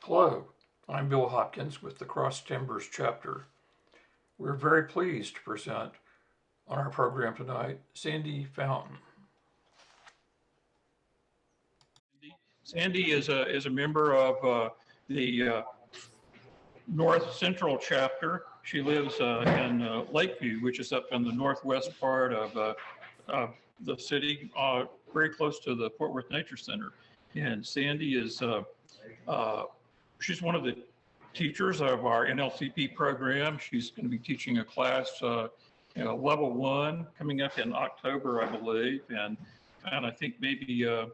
Hello, I'm Bill Hopkins with the Cross Timbers chapter. We're very pleased to present on our program tonight Sandy Fountain. Sandy is a member of the North Central chapter. She lives in Lakeview, which is up in the northwest part of the city, very close to the Fort Worth Nature Center. And Sandy is she's one of the teachers of our NLCP program. She's going to be teaching a class, level 1, coming up in October, I believe, and I think maybe a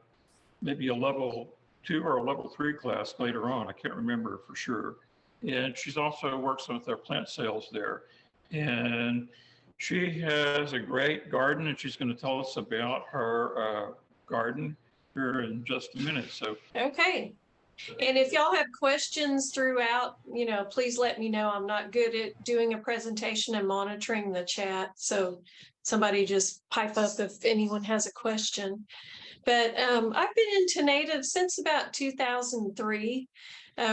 level 2 or a level 3 class later on. I can't remember for sure. And she's also works with our plant sales there. And she has a great garden, and she's going to tell us about her garden here in just a minute. So okay. And if y'all have questions throughout, please let me know. I'm not good at doing a presentation and monitoring the chat. So somebody just pipe up if anyone has a question. But I've been into native since about 2003.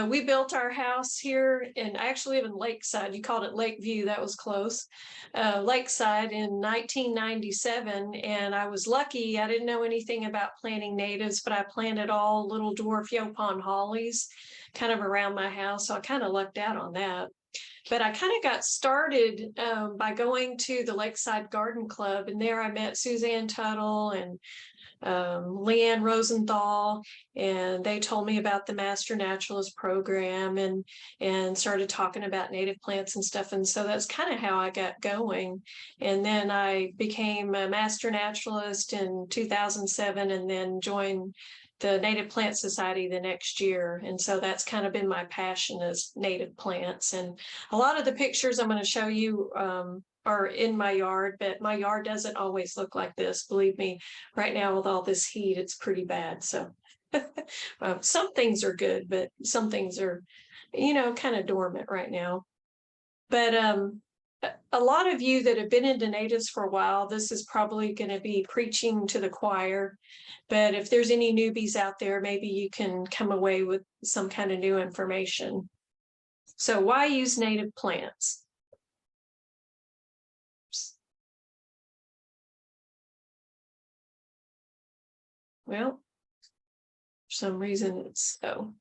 We built our house here, and I actually live in Lakeside. You called it Lakeview, that was close. Lakeside in 1997, and I was lucky. I didn't know anything about planting natives, but I planted all little dwarf Yopon hollies kind of around my house, so I kind of lucked out on that. But I kind of got started by going to the Lakeside Garden Club, and there I met Suzanne Tuttle and Leanne Rosenthal, and they told me about the Master Naturalist program and started talking about native plants and stuff. And so that's kind of how I got going. And then I became a Master Naturalist in 2007 and then joined the Native Plant Society the next year. And so that's kind of been my passion is native plants. And a lot of the pictures I'm going to show you are in my yard, but my yard doesn't always look like this. Believe me, right now with all this heat, it's pretty bad. So some things are good, but some things are, kind of dormant right now. But a lot of you that have been into natives for a while, this is probably going to be preaching to the choir. But if there's any newbies out there, maybe you can come away with some kind of new information. So why use native plants? Well, for some reason it's so.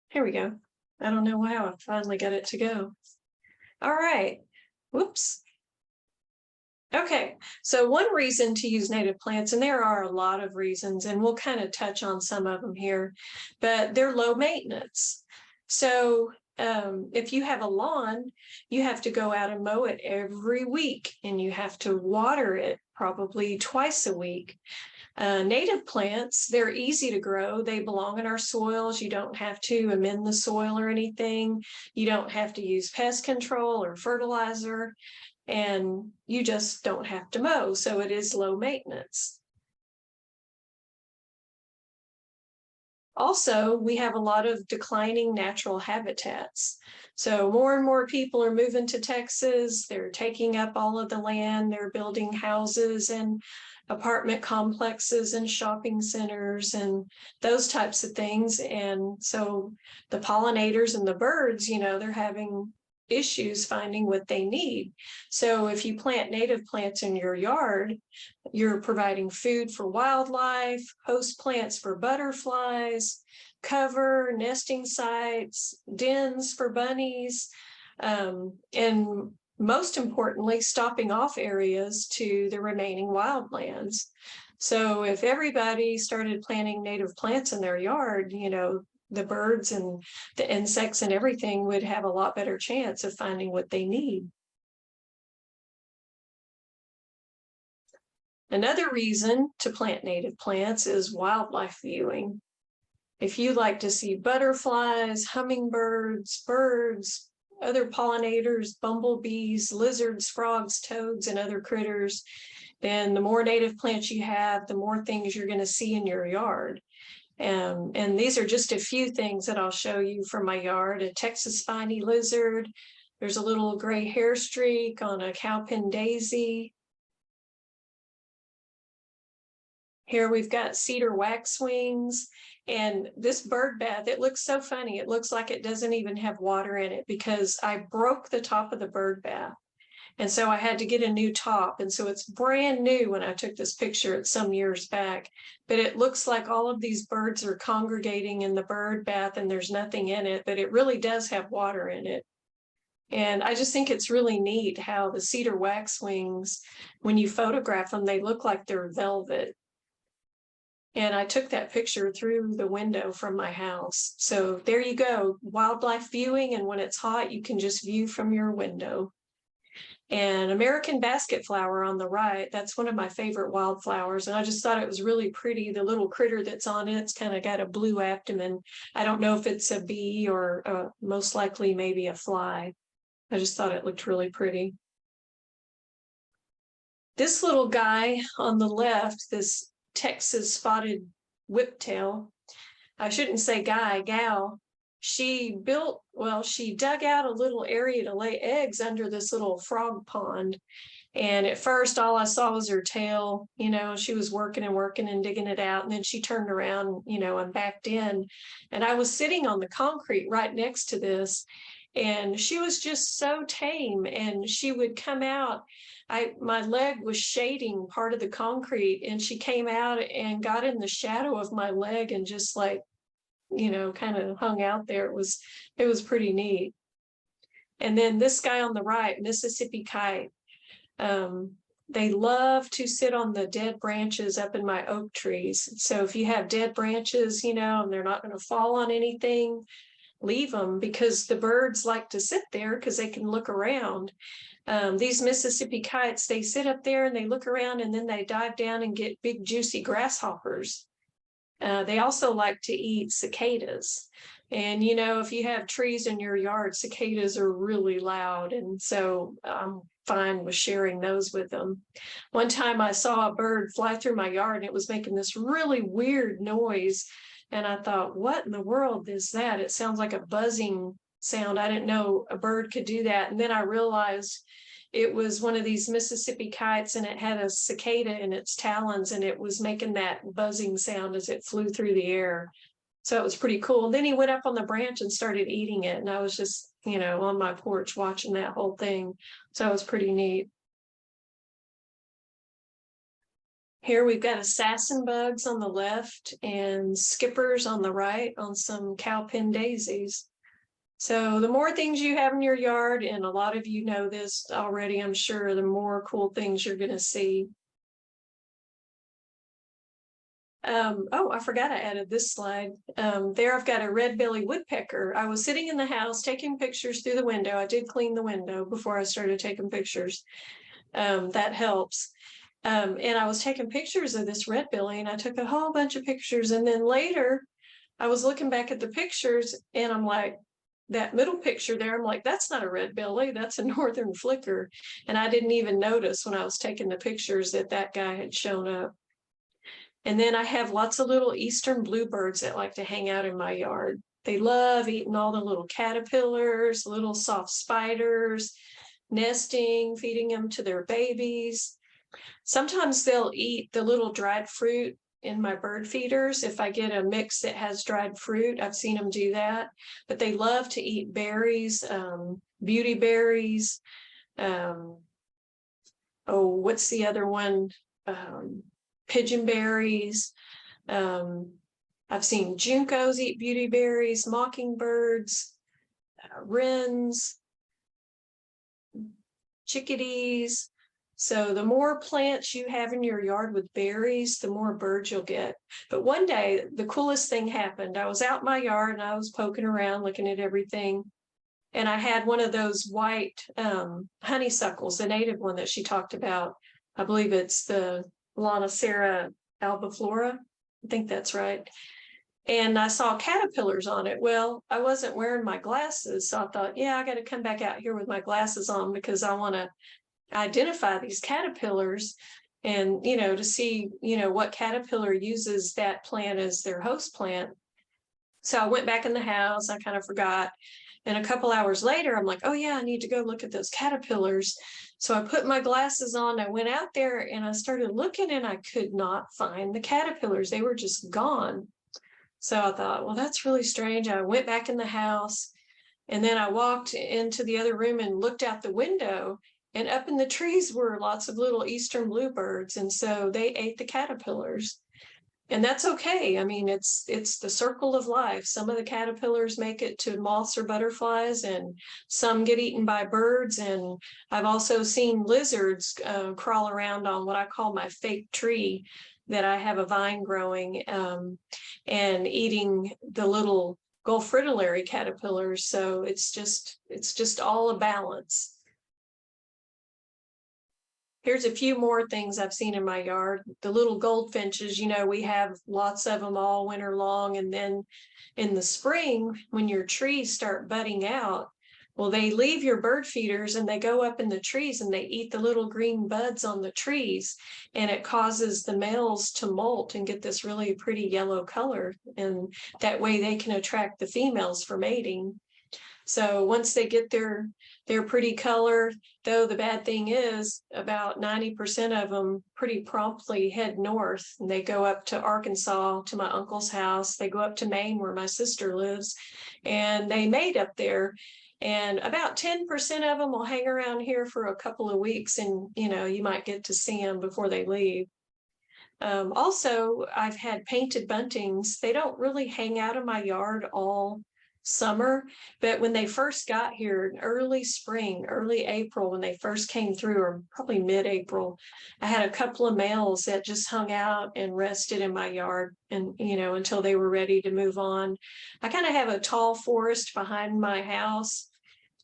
Here we go. I don't know how I finally got it to go. All right. Whoops. Okay, so one reason to use native plants, and there are a lot of reasons, and we'll kind of touch on some of them here, but they're low maintenance. So if you have a lawn, you have to go out and mow it every week, and you have to water it probably twice a week. Native plants, they're easy to grow. They belong in our soils. You don't have to amend the soil or anything. You don't have to use pest control or fertilizer, and you just don't have to mow. So it is low maintenance. Also, we have a lot of declining natural habitats. So more and more people are moving to Texas. They're taking up all of the land. They're building houses and apartment complexes and shopping centers and those types of things. And so the pollinators and the birds, they're having issues finding what they need. So if you plant native plants in your yard, you're providing food for wildlife, host plants for butterflies, cover, nesting sites, dens for bunnies, and most importantly, stopping off areas to the remaining wildlands. So if everybody started planting native plants in their yard, the birds and the insects and everything would have a lot better chance of finding what they need. Another reason to plant native plants is wildlife viewing. If you like to see butterflies, hummingbirds, birds, other pollinators, bumblebees, lizards, frogs, toads, and other critters, then the more native plants you have, the more things you're going to see in your yard. And these are just a few things that I'll show you from my yard. A Texas spiny lizard. There's a little gray hair streak on a cowpen daisy. Here we've got cedar waxwings, and this bird bath, it looks so funny. It looks like it doesn't even have water in it because I broke the top of the bird bath. And so I had to get a new top. And so it's brand new when I took this picture. It's some years back, but it looks like all of these birds are congregating in the bird bath and there's nothing in it, but it really does have water in it. And I just think it's really neat how the cedar waxwings, when you photograph them, they look like they're velvet. And I took that picture through the window from my house. So there you go, wildlife viewing. And when it's hot, you can just view from your window. And American basket flower on the right, that's one of my favorite wildflowers. And I just thought it was really pretty. The little critter that's on it, it's kind of got a blue abdomen. I don't know if it's a bee or most likely maybe a fly. I just thought it looked really pretty. This little guy on the left, this Texas spotted whiptail, I shouldn't say guy, gal. She dug out a little area to lay eggs under this little frog pond. And at first, all I saw was her tail. You know, she was working and working and digging it out. And then she turned around, you know, and backed in. And I was sitting on the concrete right next to this. And she was just so tame. And she would come out. My leg was shading part of the concrete. And she came out and got in the shadow of my leg and just like, you know, kind of hung out there. It was pretty neat. And then this guy on the right, Mississippi kite. They love to sit on the dead branches up in my oak trees. So if you have dead branches, you know, and they're not going to fall on anything, leave them, because the birds like to sit there because they can look around. These Mississippi kites, they sit up there and they look around and then they dive down and get big juicy grasshoppers. They also like to eat cicadas. And, you know, if you have trees in your yard, cicadas are really loud. And so I'm fine with sharing those with them. One time I saw a bird fly through my yard and it was making this really weird noise. And I thought, what in the world is that? It sounds like a buzzing sound. I didn't know a bird could do that. And then I realized it was one of these Mississippi kites and it had a cicada in its talons and it was making that buzzing sound as it flew through the air. So it was pretty cool. And then he went up on the branch and started eating it. And I was just, you know, on my porch watching that whole thing. So it was pretty neat. Here we've got assassin bugs on the left and skippers on the right on some cowpen daisies. So the more things you have in your yard, and a lot of you know this already, I'm sure, the more cool things you're going to see. Oh, I forgot I added this slide. There I've got a red-bellied woodpecker. I was sitting in the house taking pictures through the window. I did clean the window before I started taking pictures. That helps. And I was taking pictures of this red-belly, and I took a whole bunch of pictures. And then later, I was looking back at the pictures, and I'm like, that middle picture there, I'm like, that's not a red belly, that's a northern flicker. And I didn't even notice when I was taking the pictures that that guy had shown up. And then I have lots of little eastern bluebirds that like to hang out in my yard. They love eating all the little caterpillars, little soft spiders, nesting, feeding them to their babies. Sometimes they'll eat the little dried fruit in my bird feeders. If I get a mix that has dried fruit, I've seen them do that, but they love to eat berries, beauty berries. What's the other one? Pigeon berries. I've seen juncos eat beauty berries, mockingbirds, wrens, chickadees. So the more plants you have in your yard with berries, the more birds you'll get. But one day, the coolest thing happened. I was out in my yard and I was poking around, looking at everything. And I had one of those white honeysuckles, the native one that she talked about. I believe it's the Lonicera albiflora. I think that's right. And I saw caterpillars on it. Well, I wasn't wearing my glasses. So I thought, yeah, I got to come back out here with my glasses on because I want to identify these caterpillars and, you know, to see, you know, what caterpillar uses that plant as their host plant. So I went back in the house. I kind of forgot. And a couple hours later, I'm like, oh yeah, I need to go look at those caterpillars. So I put my glasses on, I went out there and I started looking and I could not find the caterpillars. They were just gone. So I thought, well, that's really strange. I went back in the house and then I walked into the other room and looked out the window, and up in the trees were lots of little eastern bluebirds. And so they ate the caterpillars. And that's okay. I mean, it's the circle of life. Some of the caterpillars make it to moths or butterflies, and some get eaten by birds. And I've also seen lizards crawl around on what I call my fake tree, that I have a vine growing, and eating the little Gulf fritillary caterpillars. So it's just all a balance. Here's a few more things I've seen in my yard. The little goldfinches, you know, we have lots of them all winter long. And then in the spring, when your trees start budding out, well, they leave your bird feeders and they go up in the trees and they eat the little green buds on the trees. And it causes the males to molt and get this really pretty yellow color. And that way they can attract the females for mating. So once they get their pretty color, though, the bad thing is about 90% of them pretty promptly head north, and they go up to Arkansas to my uncle's house. They go up to Maine where my sister lives, and they mate up there. And about 10% of them will hang around here for a couple of weeks, and you know, you might get to see them before they leave. Also, I've had painted buntings. They don't really hang out in my yard all summer, but when they first got here in early spring, early April, when they first came through, or probably mid-April, I had a couple of males that just hung out and rested in my yard, and you know, until they were ready to move on. I kind of have a tall forest behind my house,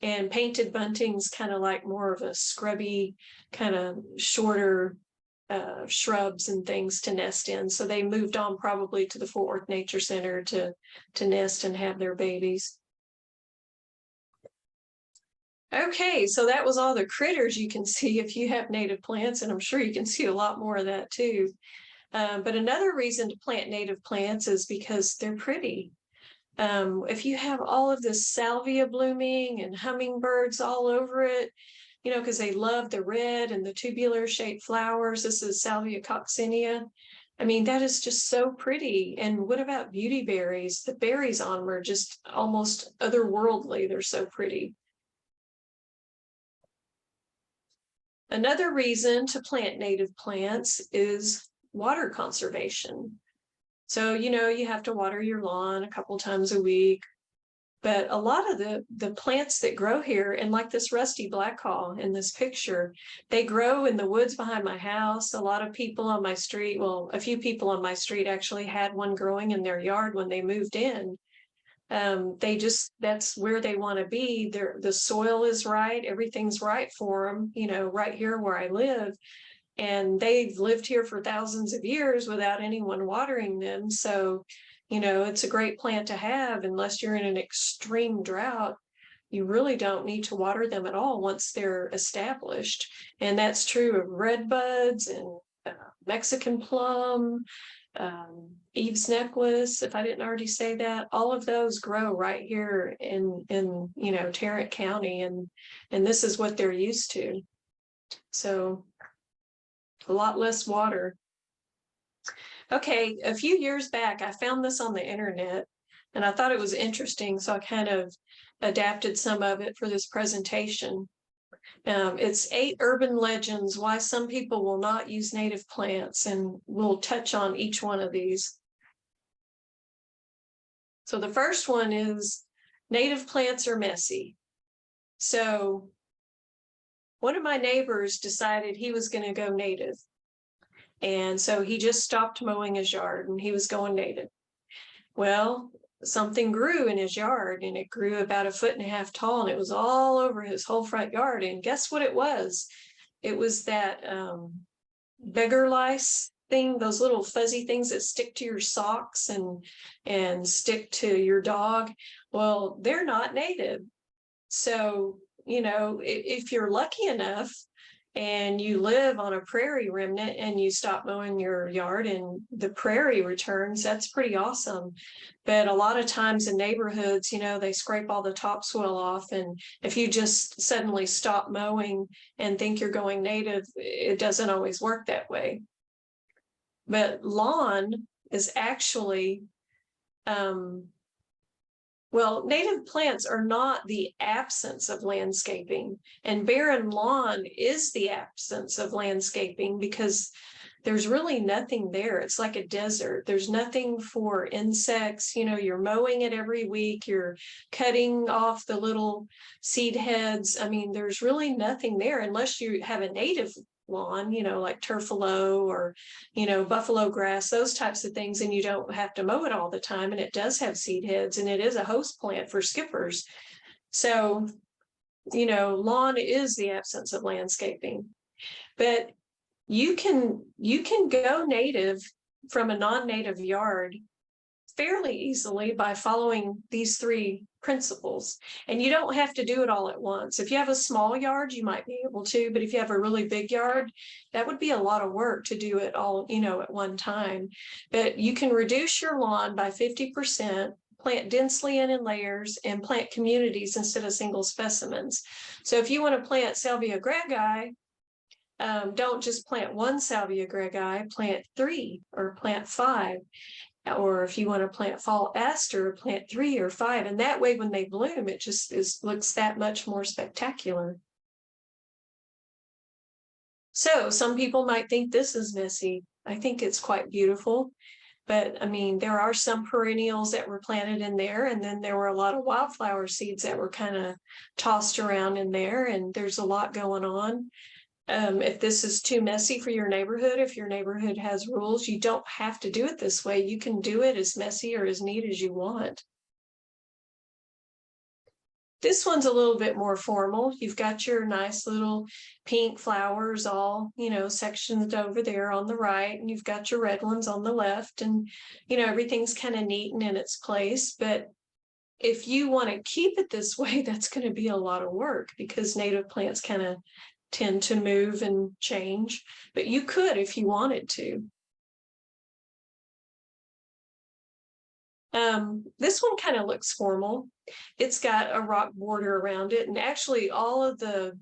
and painted bunting's kind of like more of a scrubby, kind of shorter shrubs and things to nest in. So they moved on probably to the Fort Worth Nature Center to nest and have their babies. Okay, so that was all the critters you can see if you have native plants, and I'm sure you can see a lot more of that too. But another reason to plant native plants is because they're pretty. If you have all of this salvia blooming and hummingbirds all over it, you know, because they love the red and the tubular shaped flowers. This is Salvia coccinea. I mean, that is just so pretty. And what about beauty berries? The berries on them are just almost otherworldly. They're so pretty. Another reason to plant native plants is water conservation. So, you know, you have to water your lawn a couple times a week. But a lot of the plants that grow here, and like this rusty blackhaw in this picture, they grow in the woods behind my house. A lot of people on my street, well, a few people on my street actually had one growing in their yard when they moved in. That's where they want to be. The soil is right, everything's right for them, you know, right here where I live. And they've lived here for thousands of years without anyone watering them. So, you know, it's a great plant to have unless you're in an extreme drought. You really don't need to water them at all once they're established. And that's true of red buds and Mexican plum, Eve's necklace, if I didn't already say that. All of those grow right here in you know, Tarrant County, and this is what they're used to. So a lot less water. Okay, a few years back, I found this on the internet and I thought it was interesting, so I kind of adapted some of it for this presentation. It's 8 urban legends why some people will not use native plants, and we'll touch on each one of these. So the first one is native plants are messy. So one of my neighbors decided he was going to go native. And so he just stopped mowing his yard and he was going native. Well, something grew in his yard, and it grew about 1.5 feet tall, and it was all over his whole front yard. And guess what it was? It was that beggar lice thing, those little fuzzy things that stick to your socks and stick to your dog. Well, they're not native. So, you know, if you're lucky enough, and you live on a prairie remnant and you stop mowing your yard and the prairie returns, that's pretty awesome. But a lot of times in neighborhoods, you know, they scrape all the topsoil off. And if you just suddenly stop mowing and think you're going native, it doesn't always work that way. But lawn is actually, well, native plants are not the absence of landscaping, and barren lawn is the absence of landscaping because there's really nothing there. It's like a desert. There's nothing for insects. You know, you're mowing it every week. You're cutting off the little seed heads. I mean, there's really nothing there unless you have a native lawn, you know, like turfalo or, you know, buffalo grass, those types of things, and you don't have to mow it all the time. And it does have seed heads, and it is a host plant for skippers. So, you know, lawn is the absence of landscaping. But you can go native from a non-native yard fairly easily by following these three principles. And you don't have to do it all at once. If you have a small yard, you might be able to, but if you have a really big yard, that would be a lot of work to do it all, you know, at one time. But you can reduce your lawn by 50%, plant densely and in layers, and plant communities instead of single specimens. So if you want to plant Salvia greggii, don't just plant one Salvia greggii, plant 3 or plant 5. Or if you want to plant fall aster, plant 3 or 5. And that way, when they bloom, it just looks that much more spectacular. So some people might think this is messy. I think it's quite beautiful. But I mean, there are some perennials that were planted in there, and then there were a lot of wildflower seeds that were kind of tossed around in there, and there's a lot going on. If this is too messy for your neighborhood, if your neighborhood has rules, you don't have to do it this way. You can do it as messy or as neat as you want. This one's a little bit more formal. You've got your nice little pink flowers all, you know, sectioned over there on the right, and you've got your red ones on the left, and, you know, everything's kind of neat and in its place. But if you want to keep it this way, that's going to be a lot of work because native plants kind of tend to move and change, but you could if you wanted to. This one kind of looks formal. It's got a rock border around it, and actually all of the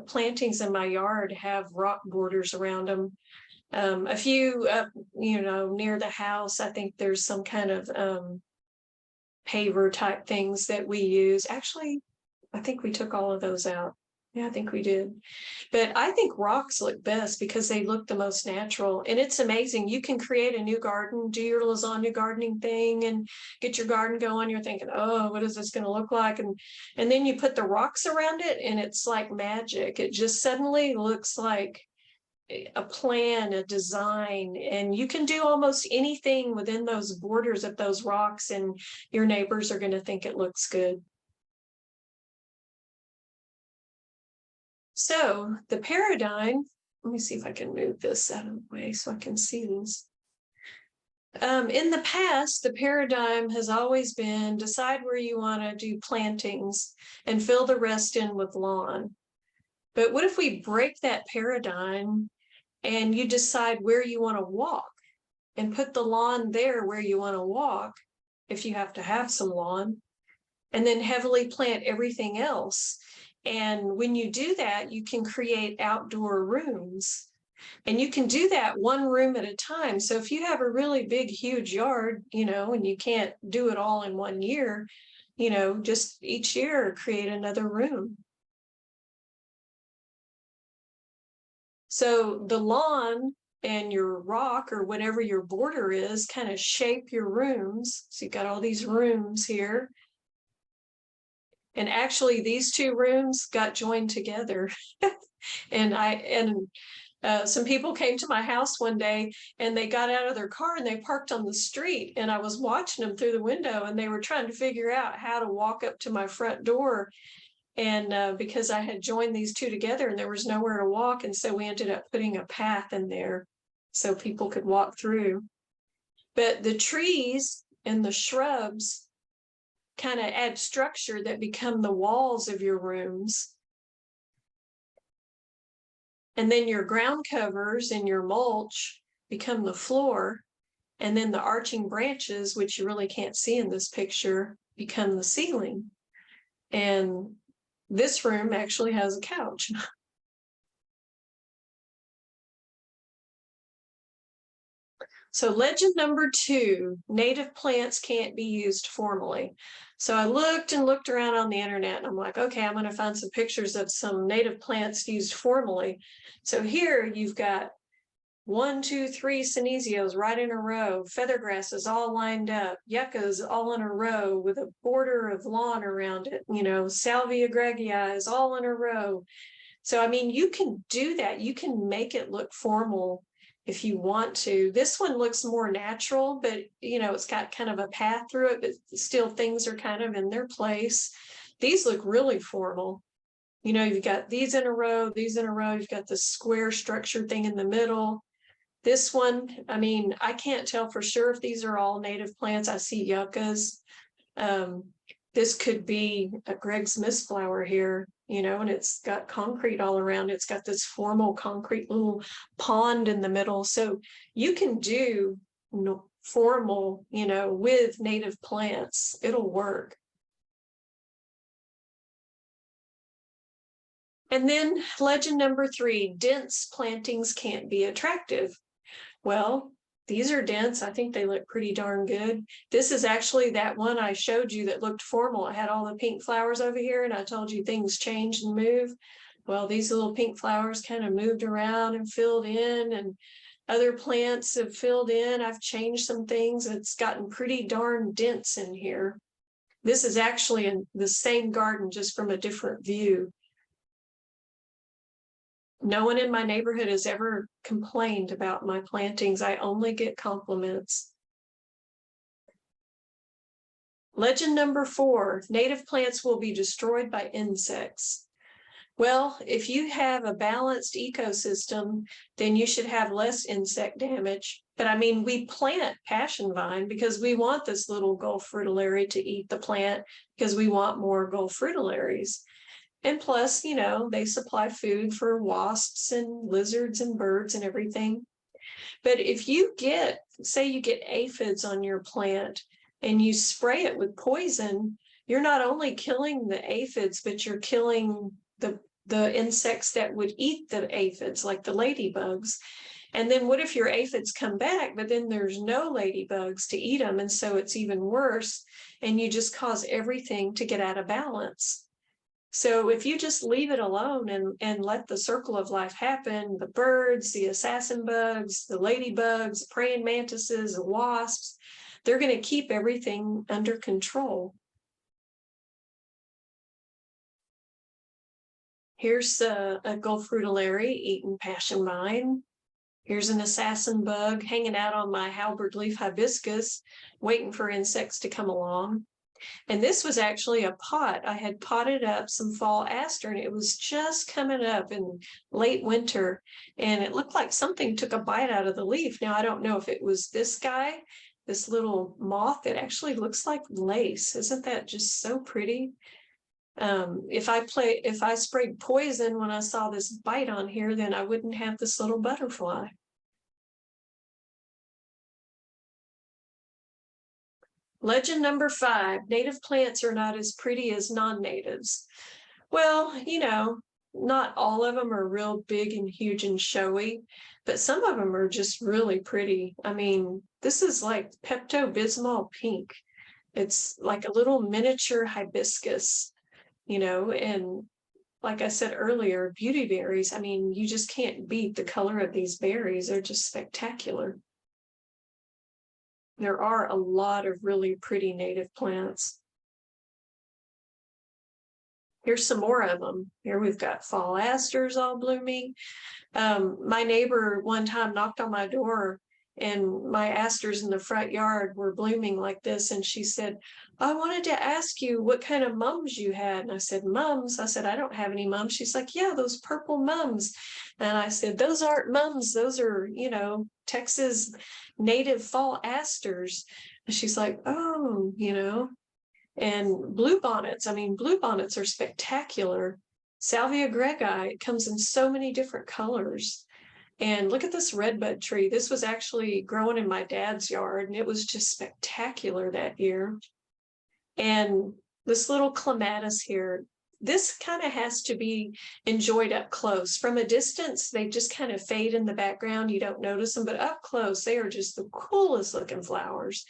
plantings in my yard have rock borders around them. A few you know, near the house, I think there's some kind of paver type things that we use. Actually, I think we took all of those out. Yeah, I think we did. But I think rocks look best because they look the most natural. And it's amazing. You can create a new garden, do your lasagna gardening thing and get your garden going. You're thinking, oh, what is this going to look like? And then you put the rocks around it and it's like magic. It just suddenly looks like a plan, a design, and you can do almost anything within those borders of those rocks, and your neighbors are going to think it looks good. So the paradigm, let me see if I can move this out of the way so I can see this. In the past, the paradigm has always been decide where you want to do plantings and fill the rest in with lawn. But what if we break that paradigm and you decide where you want to walk and put the lawn there where you want to walk, if you have to have some lawn, and then heavily plant everything else? And when you do that, you can create outdoor rooms, and you can do that one room at a time. So if you have a really big, huge yard, you know, and you can't do it all in one year, you know, just each year create another room. So the lawn and your rock or whatever your border is kind of shape your rooms. So you've got all these rooms here. And actually, these two rooms got joined together. and some people came to my house one day and they got out of their car and they parked on the street. And I was watching them through the window and they were trying to figure out how to walk up to my front door. And because I had joined these two together and there was nowhere to walk. And so we ended up putting a path in there so people could walk through. But the trees and the shrubs kind of add structure that become the walls of your rooms. And then your ground covers and your mulch become the floor. And then the arching branches, which you really can't see in this picture, become the ceiling. And this room actually has a couch. So legend number 2, native plants can't be used formally. So I looked and looked around on the internet and I'm like, okay, I'm going to find some pictures of some native plants used formally. So here you've got 1, 2, 3 Synesios right in a row, feathergrasses all lined up, yuccas all in a row with a border of lawn around it, Salvia gregii is all in a row. So, I mean, you can do that. You can make it look formal if you want to. This one looks more natural, but, it's got kind of a path through it, but still things are kind of in their place. These look really formal. You've got these in a row, you've got this square structured thing in the middle. This one, I mean, I can't tell for sure if these are all native plants. I see yuccas. This could be a Greg's Mistflower here, and it's got concrete all around. It's got this formal concrete little pond in the middle. So you can do formal, with native plants. It'll work. And then legend number 3, dense plantings can't be attractive. Well, these are dense. I think they look pretty darn good. This is actually that one I showed you that looked formal. It had all the pink flowers over here, and I told you things change and move. Well, these little pink flowers kind of moved around and filled in, and other plants have filled in. I've changed some things. It's gotten pretty darn dense in here. This is actually in the same garden, just from a different view. No one in my neighborhood has ever complained about my plantings. I only get compliments. Legend number 4, native plants will be destroyed by insects. Well, if you have a balanced ecosystem, then you should have less insect damage. But I mean, we plant passion vine because we want this little Gulf fritillary to eat the plant because we want more Gulf fritillaries. And plus, they supply food for wasps and lizards and birds and everything. But if you say you get aphids on your plant and you spray it with poison, you're not only killing the aphids, but you're killing the insects that would eat the aphids, like the ladybugs. And then what if your aphids come back, but then there's no ladybugs to eat them? And so it's even worse. And you just cause everything to get out of balance. So if you just leave it alone and let the circle of life happen, the birds, the assassin bugs, the ladybugs, praying mantises, the wasps, they're going to keep everything under control. Here's a Gulf fritillary eating passion vine. Here's an assassin bug hanging out on my halberd leaf hibiscus, waiting for insects to come along. And this was actually a pot. I had potted up some fall aster, and it was just coming up in late winter, and it looked like something took a bite out of the leaf. Now, I don't know if it was this guy, this little moth. It actually looks like lace. Isn't that just so pretty? If I sprayed poison when I saw this bite on here, then I wouldn't have this little butterfly. Legend number 5, native plants are not as pretty as non-natives. Well, not all of them are real big and huge and showy, but some of them are just really pretty. I mean, this is like Pepto-Bismol pink. It's like a little miniature hibiscus, and like I said earlier, beauty berries. I mean, you just can't beat the color of these berries. They're just spectacular. There are a lot of really pretty native plants. Here's some more of them. Here we've got fall asters all blooming. My neighbor one time knocked on my door, and my asters in the front yard were blooming like this. And she said, I wanted to ask you what kind of mums you had. And I said, mums? I said, I don't have any mums. She's like, yeah, those purple mums. And I said, those aren't mums. Those are, Texas native fall asters. And she's like, oh, and bluebonnets. I mean, bluebonnets are spectacular. Salvia greggii, it comes in so many different colors. And look at this redbud tree. This was actually growing in my dad's yard, and it was just spectacular that year. And this little clematis here, this kind of has to be enjoyed up close. From a distance, they just kind of fade in the background. You don't notice them, but up close, they are just the coolest looking flowers.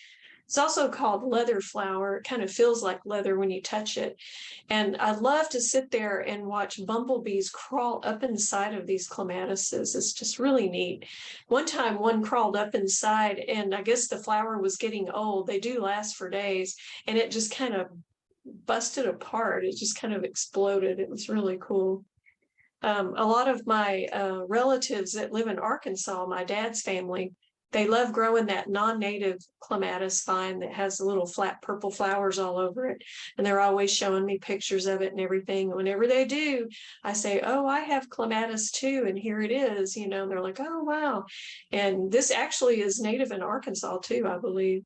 It's also called leather flower. It kind of feels like leather when you touch it. And I love to sit there and watch bumblebees crawl up inside of these clematises. It's just really neat. One time one crawled up inside, and I guess the flower was getting old. They do last for days, and it just kind of busted apart. It just kind of exploded. It was really cool. A lot of my relatives that live in Arkansas, my dad's family, they love growing that non-native clematis vine that has the little flat purple flowers all over it. And they're always showing me pictures of it and everything. Whenever they do, I say, oh, I have clematis too. And here it is, you know, they're like, oh, wow. And this actually is native in Arkansas too, I believe.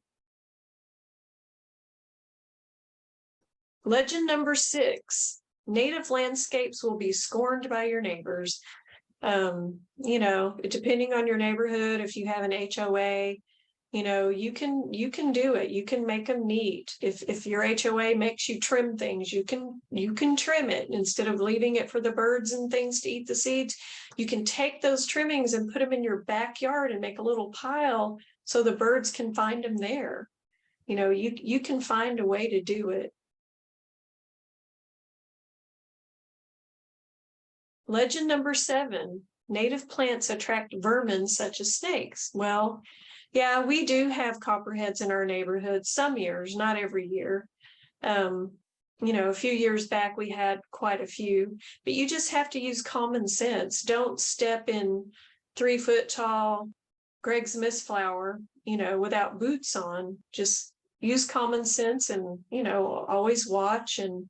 Legend number 6, native landscapes will be scorned by your neighbors. You know, depending on your neighborhood, if you have an HOA, you know, you can do it. You can make them neat. If your HOA makes you trim things, you can trim it instead of leaving it for the birds and things to eat the seeds. You can take those trimmings and put them in your backyard and make a little pile so the birds can find them there. You know, you can find a way to do it. Legend number 7, native plants attract vermin such as snakes. Well, yeah, we do have copperheads in our neighborhood some years, not every year. You know, a few years back we had quite a few, but you just have to use common sense. Don't step in 3-foot tall Greg's Mistflower, you know, without boots on. Just use common sense and, you know, always watch. And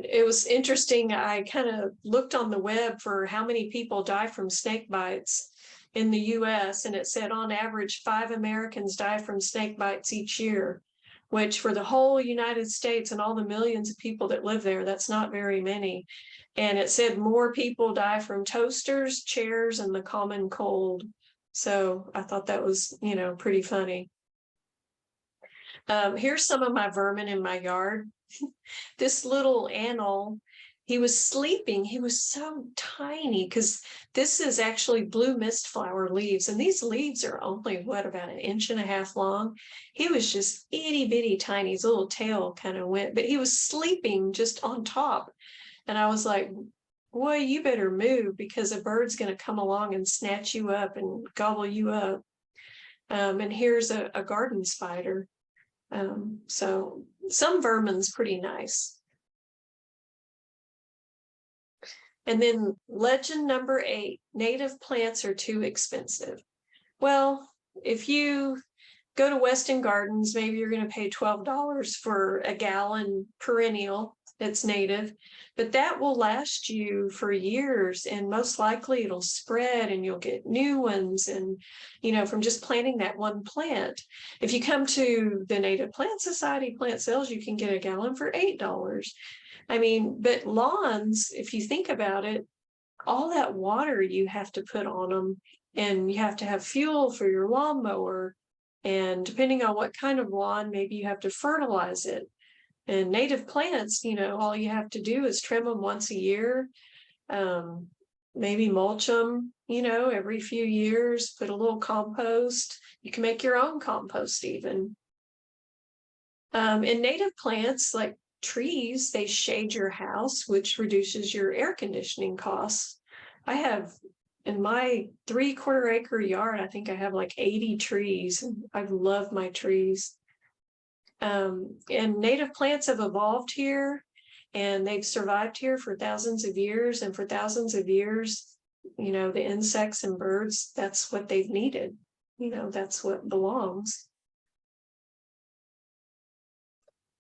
it was interesting. I kind of looked on the web for how many people die from snake bites in the US, and it said on average 5 Americans die from snake bites each year, which for the whole United States and all the millions of people that live there, that's not very many. And it said more people die from toasters, chairs, and the common cold. So I thought that was, you know, pretty funny. Here's some of my vermin in my yard. This little anole, he was sleeping. He was so tiny because this is actually blue mist flower leaves. And these leaves are only, what, about 1.5 inches long. He was just itty bitty tiny. His little tail kind of went, but he was sleeping just on top. And I was like, boy, you better move because a bird's going to come along and snatch you up and gobble you up. And here's a garden spider. So some vermin's pretty nice. And then legend number 8, native plants are too expensive. Well, if you go to Weston Gardens, maybe you're going to pay $12 for a gallon perennial that's native, but that will last you for years, and most likely it'll spread and you'll get new ones, and you know, from just planting that one plant. If you come to the Native Plant Society plant sales, you can get a gallon for $8. I mean, but lawns, if you think about it, all that water you have to put on them, and you have to have fuel for your lawnmower, and depending on what kind of lawn, maybe you have to fertilize it. And native plants, you know, all you have to do is trim them once a year, maybe mulch them, you know, every few years, put a little compost. You can make your own compost even. And native plants, like trees, they shade your house, which reduces your air conditioning costs. I have, in my 3/4 acre yard, I think I have like 80 trees. And I love my trees. And native plants have evolved here, and they've survived here for thousands of years. And for thousands of years, you know, the insects and birds, that's what they've needed. You know, that's what belongs.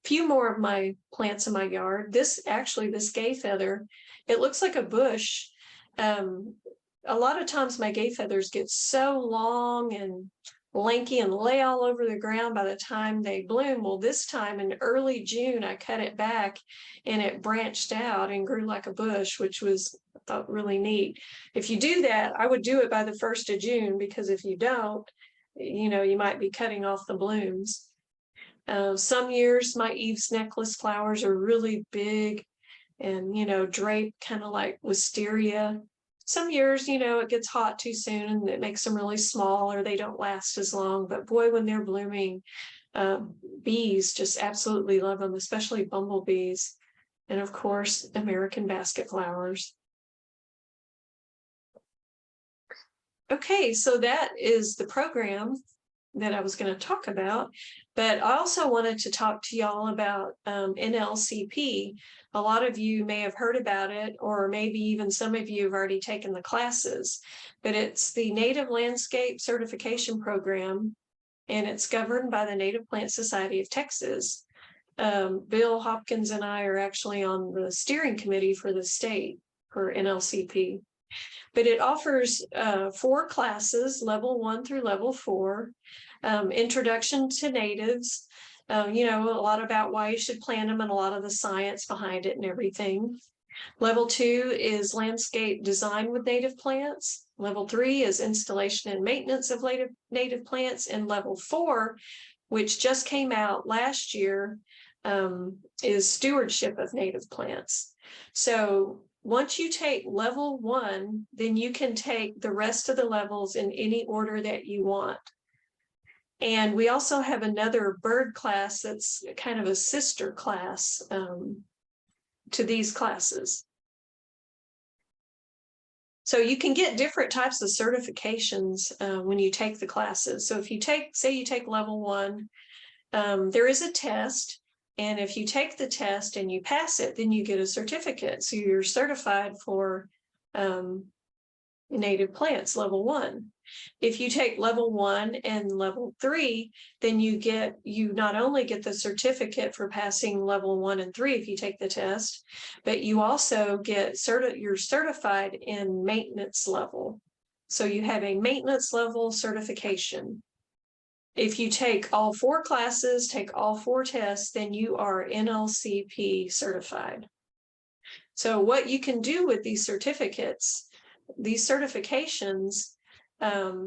Few more of my plants in my yard. This gay feather, it looks like a bush. A lot of times my gay feathers get so long and lanky and lay all over the ground by the time they bloom. Well, this time in early June, I cut it back and it branched out and grew like a bush, which was, I thought, really neat. If you do that, I would do it by the 1st of June, because if you don't, you know, you might be cutting off the blooms. Some years my Eve's necklace flowers are really big and, you know, draped kind of like wisteria. Some years, you know, it gets hot too soon and it makes them really small, or they don't last as long. But boy, when they're blooming, bees just absolutely love them, especially bumblebees. And of course, American basket flowers. Okay, so that is the program that I was going to talk about, but I also wanted to talk to y'all about NLCP. A lot of you may have heard about it, or maybe even some of you have already taken the classes, but it's the Native Landscape Certification Program, and it's governed by the Native Plant Society of Texas. Bill Hopkins and I are actually on the steering committee for the state for NLCP. But it offers 4 classes, level 1 through level 4, introduction to natives, you know, a lot about why you should plant them and a lot of the science behind it and everything. Level 2 is landscape design with native plants. Level 3 is installation and maintenance of native plants. And level 4, which just came out last year, is stewardship of native plants. So once you take level 1, then you can take the rest of the levels in any order that you want. And we also have another bird class that's kind of a sister class to these classes. So you can get different types of certifications when you take the classes. So if you take, say you take level 1, there is a test. And if you take the test and you pass it, then you get a certificate. So you're certified for native plants, level 1. If you take level 1 and level 3, then you not only get the certificate for passing level 1 and 3 if you take the test, but you also get you're certified in maintenance level. So you have a maintenance level certification. If you take all 4 classes, take all 4 tests, then you are NLCP certified. So what you can do with these certificates, these certifications,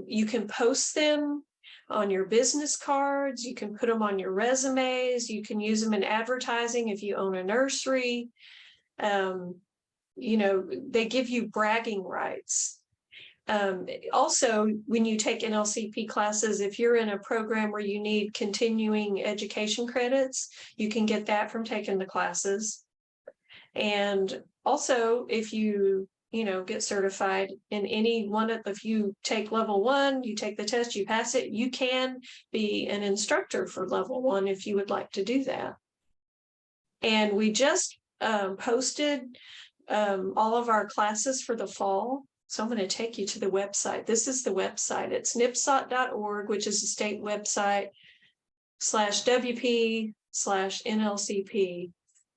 you can post them on your business cards, you can put them on your resumes, you can use them in advertising if you own a nursery. You know, they give you bragging rights. Also, when you take NLCP classes, if you're in a program where you need continuing education credits, you can get that from taking the classes. And also, if you get certified in any one of, if you take level 1, you take the test, you pass it, you can be an instructor for level 1 if you would like to do that. And we just posted all of our classes for the fall. So I'm going to take you to the website. This is the website. It's nipsot.org, which is the state website, /WP/NLCP.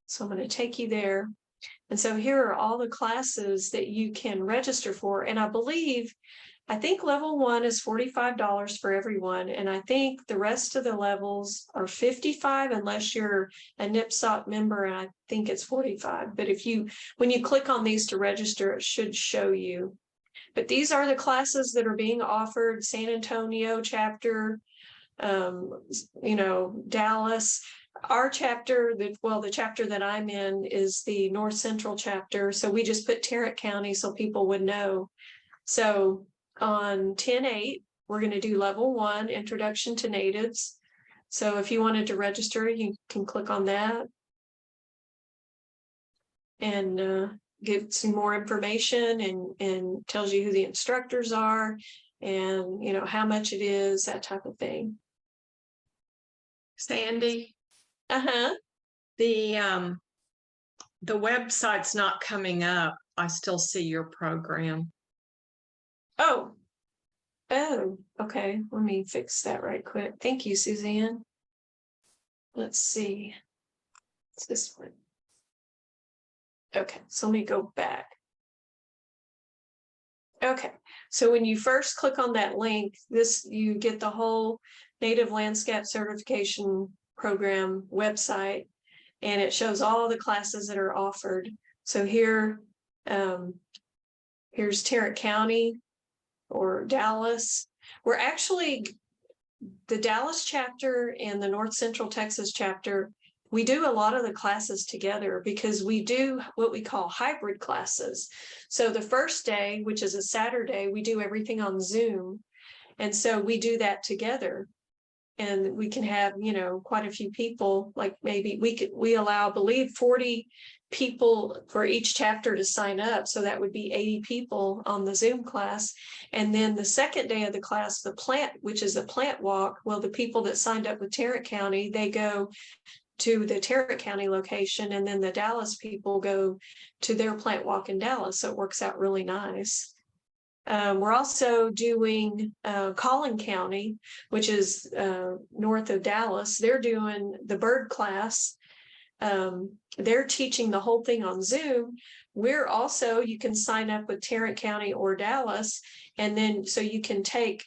So I'm going to take you there. And so here are all the classes that you can register for. And I think level 1 is $45 for everyone. And I think the rest of the levels are $55 unless you're a NIPSOT member, and I think it's $45. But when you click on these to register, it should show you. But these are the classes that are being offered: San Antonio chapter, Dallas. Our chapter, the chapter that I'm in is the North Central chapter. So we just put Tarrant County so people would know. So on 10/8, we're going to do level 1, introduction to natives. So if you wanted to register, you can click on that and get some more information, and tells you who the instructors are and how much it is, that type of thing. Sandy, the website's not coming up. I still see your program. Oh, okay. Let me fix that right quick. Thank you, Suzanne. Let's see. It's this one. Okay, so let me go back. Okay, so when you first click on that link, you get the whole Native Landscape Certification Program website, and it shows all the classes that are offered. So here, here's Tarrant County or Dallas. We're actually, the Dallas chapter and the North Central Texas chapter, we do a lot of the classes together because we do what we call hybrid classes. So the first day, which is a Saturday, we do everything on Zoom. And so we do that together. And we can have, you know, quite a few people, like maybe we allow, I believe, 40 people for each chapter to sign up. So that would be 80 people on the Zoom class. And then the second day of the class, the plant, which is a plant walk. Well, the people that signed up with Tarrant County, they go to the Tarrant County location, and then the Dallas people go to their plant walk in Dallas. So it works out really nice. We're also doing Collin County, which is north of Dallas. They're doing the bird class. They're teaching the whole thing on Zoom. We're also, you can sign up with Tarrant County or Dallas, and then so you can take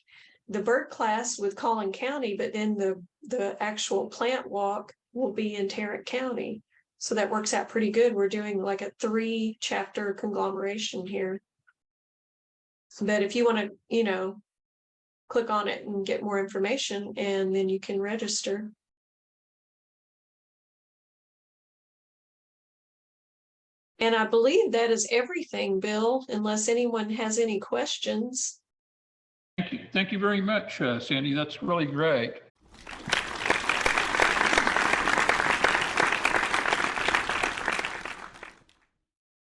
the bird class with Collin County, but then the actual plant walk will be in Tarrant County. So that works out pretty good. We're doing like a 3-chapter conglomeration here. But if you want to, you know, click on it and get more information, and then you can register. And I believe that is everything, Bill, unless anyone has any questions. Thank you very much, Sandy. That's really great.